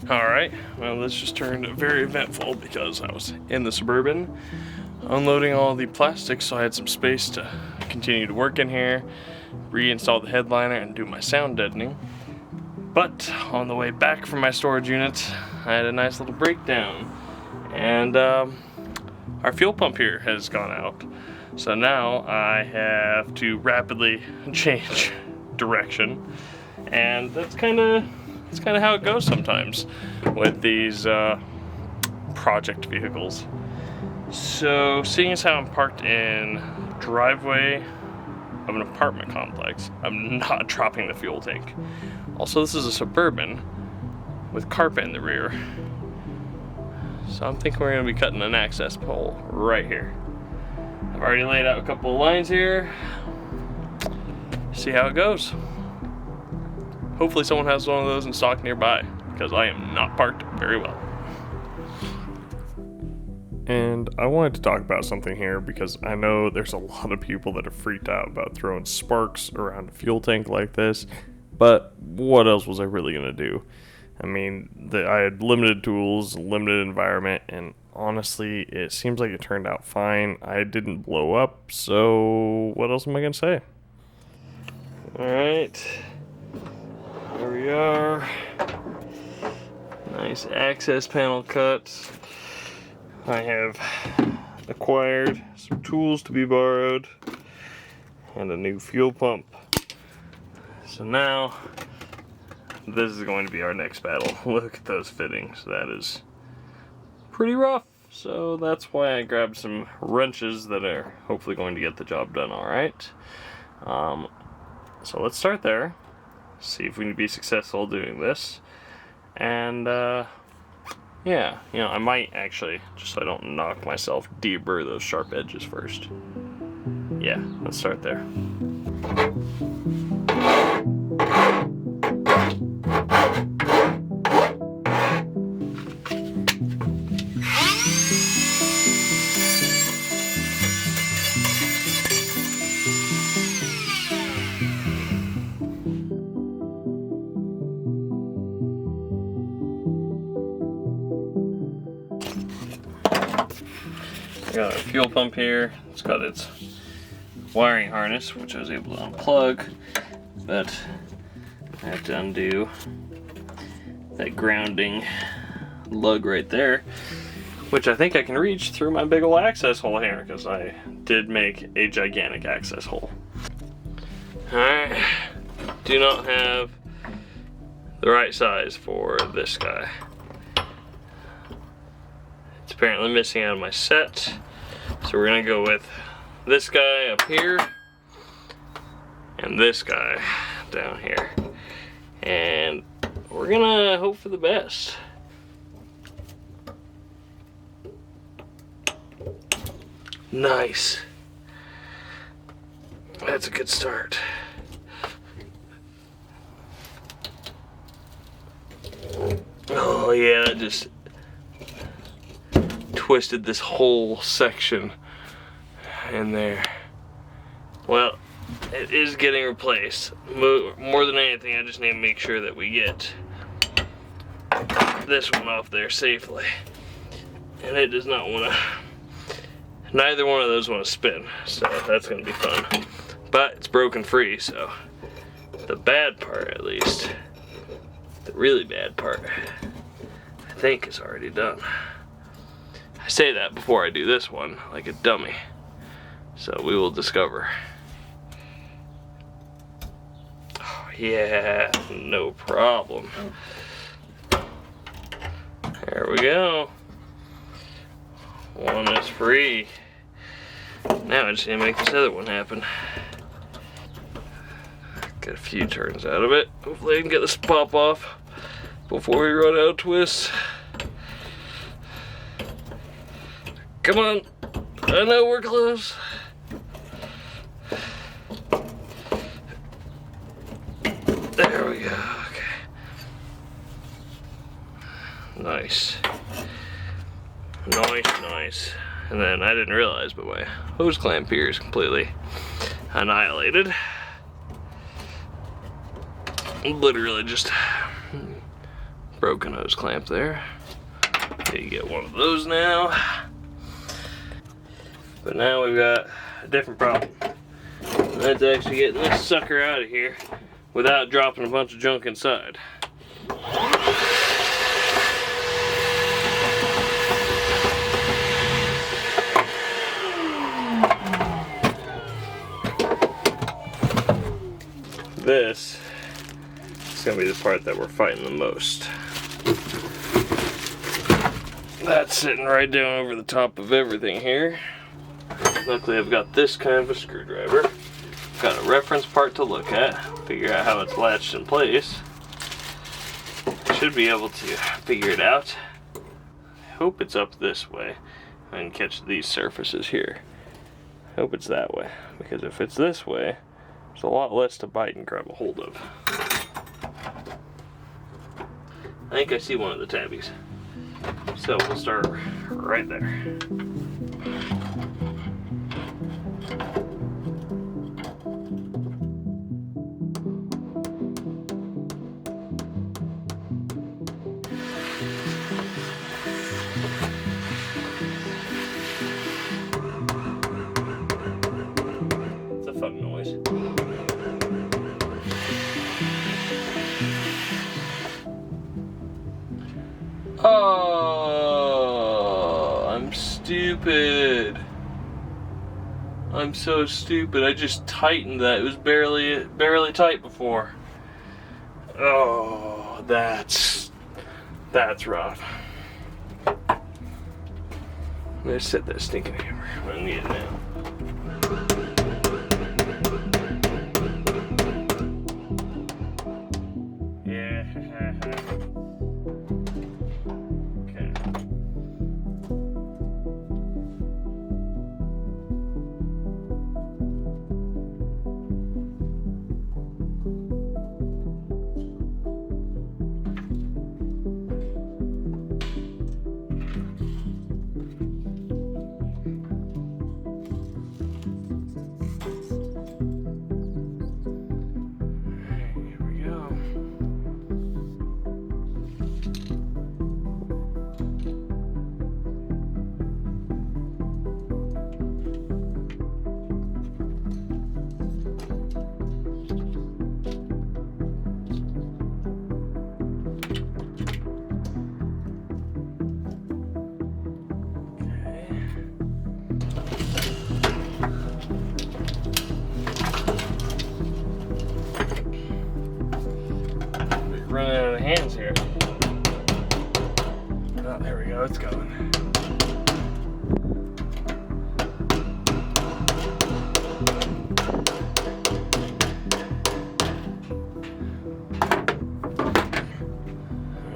Alright, well this just turned very eventful because I was in the Suburban unloading all the plastics, so I had some space to continue to work in here, reinstall the headliner, and do my sound deadening. But on the way back from my storage unit, I had a nice little breakdown, and our fuel pump here has gone out. So now I have to rapidly change direction, and that's kind of how it goes sometimes with these project vehicles. So seeing as how I'm parked in the driveway of an apartment complex, I'm not dropping the fuel tank. Also, this is a Suburban with carpet in the rear, so I'm thinking we're going to be cutting an access pole right here. I've already laid out a couple of lines here. See how it goes. Hopefully someone has one of those in stock nearby, because I am not parked very well. And I wanted to talk about something here because I know there's a lot of people that are freaked out about throwing sparks around a fuel tank like this, but what else was I really going to do? I mean, I had limited tools, limited environment, and honestly, it seems like it turned out fine. I didn't blow up, so what else am I going to say? Alright, there we are. Nice access panel cut. I have acquired some tools to be borrowed and a new fuel pump. So now, this is going to be our next battle. Look at those fittings. That is pretty rough. So that's why I grabbed some wrenches that are hopefully going to get the job done alright. So let's start there. See if we can be successful doing this. And yeah, you know, I might actually, just so I don't knock myself, deburr those sharp edges first. Yeah, let's start there. Got our fuel pump here. It's got its wiring harness, which I was able to unplug, but I have to undo that grounding lug right there, which I think I can reach through my big ol' access hole here, because I did make a gigantic access hole. Alright, do not have the right size for this guy. It's apparently missing out of my set. So we're gonna go with this guy up here and this guy down here. And we're gonna hope for the best. Nice. That's a good start. Oh yeah, that just twisted this whole section in there. Well, it is getting replaced. More than anything, I just need to make sure that we get this one off there safely. And it does not want to, neither one of those want to spin, so that's going to be fun. But it's broken free, so the bad part, at least, the really bad part, I think is already done. I say that before I do this one, like a dummy. So we will discover. Oh, yeah, no problem. There we go. One is free. Now I just need to make this other one happen. Get a few turns out of it. Hopefully I can get this pop off before we run out of twists. Come on, I know we're close. There we go, okay. Nice. Nice. And then I didn't realize, but my hose clamp here is completely annihilated. Literally just broken hose clamp there. You get one of those now. But now we've got a different problem. And that's actually getting this sucker out of here without dropping a bunch of junk inside. This is going to be the part that we're fighting the most. That's sitting right down over the top of everything here. Luckily I've got this kind of a screwdriver. Got a reference part to look at, figure out how it's latched in place. Should be able to figure it out. I hope it's up this way. I can catch these surfaces here. I hope it's that way, because if it's this way, there's a lot less to bite and grab a hold of. I think I see one of the tabbies. So we'll start right there. It's a fun noise. Oh, I'm stupid. I'm so stupid. I just tightened that. It was barely tight before. Oh, that's rough. Let's set that stinking hammer. I'm gonna need it now. Running out of hands here. Oh, there we go, it's going.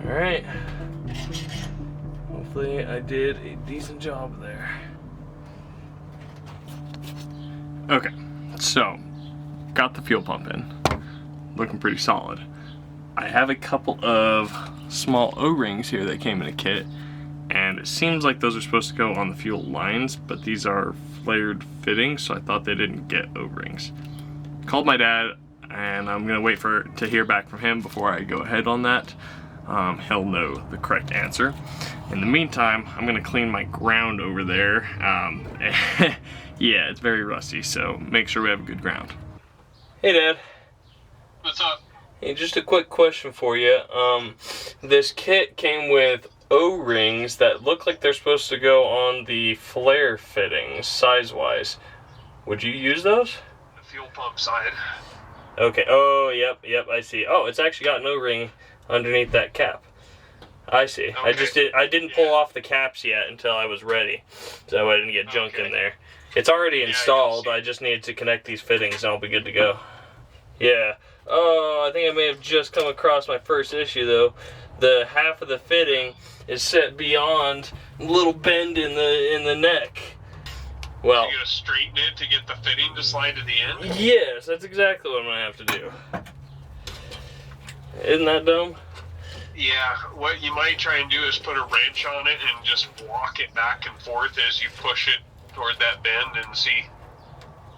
Alright. Hopefully I did a decent job there. Okay, so got the fuel pump in. Looking pretty solid. I have a couple of small O-rings here that came in a kit, and it seems like those are supposed to go on the fuel lines, but these are flared fittings, so I thought they didn't get O-rings. Called my dad, and I'm gonna wait to hear back from him before I go ahead on that. He'll know the correct answer. In the meantime, I'm gonna clean my ground over there. Yeah, it's very rusty, so make sure we have a good ground. Hey, Dad. What's up? Hey, just a quick question for you. This kit came with O-rings that look like they're supposed to go on the flare fittings, size-wise. Would you use those? The fuel pump side. Okay. Oh, yep, I see. Oh, it's actually got an O-ring underneath that cap. I see. Okay. I didn't pull off the caps yet until I was ready, so I didn't get junk in there. It's already installed. I just need to connect these fittings and I'll be good to go. Yeah. Oh, I think I may have just come across my first issue though. The half of the fitting is set beyond a little bend in the neck. Well, you gotta straighten it to get the fitting to slide to the end? Yes, that's exactly what I'm gonna have to do. Isn't that dumb? Yeah, what you might try and do is put a wrench on it and just walk it back and forth as you push it toward that bend and see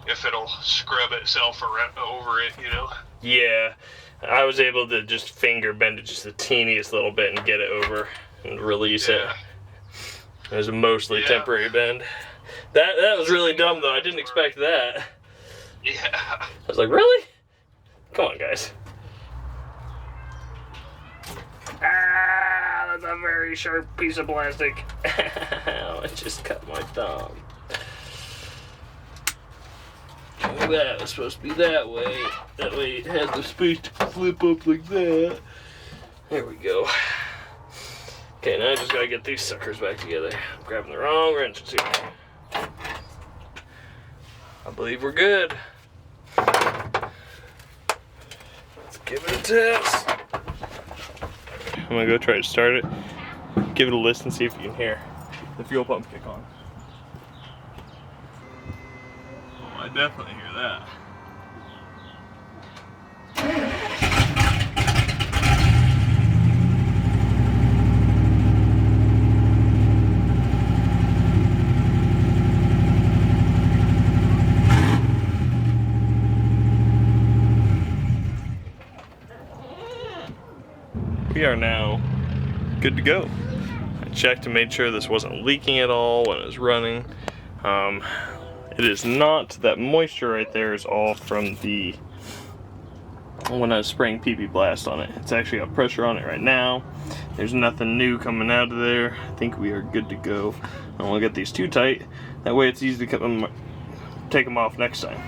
if it'll scrub itself around, over it, you know? Yeah, I was able to just finger bend it just the teeniest little bit and get it over and release it. It was a mostly temporary bend. That was really dumb though. I didn't expect that. Yeah. I was like, really? Come on, guys. Ah, that's a very sharp piece of plastic. I just cut my thumb. That was supposed to be that way. That way it has the space to flip up like that. There we go. Okay, now I just gotta get these suckers back together. I'm grabbing the wrong wrenches here. I believe we're good. Let's give it a test. I'm gonna go try to start it. Give it a listen, see if you can hear the fuel pump kick on. Oh, I definitely hear that. We are now good to go. I checked and made sure this wasn't leaking at all when it was running. It is not. That moisture right there is all from the when I was spraying PP Blast on it. It's actually got pressure on it right now. There's nothing new coming out of there. I think we are good to go. I don't want to get these too tight. That way it's easy to take them off next time.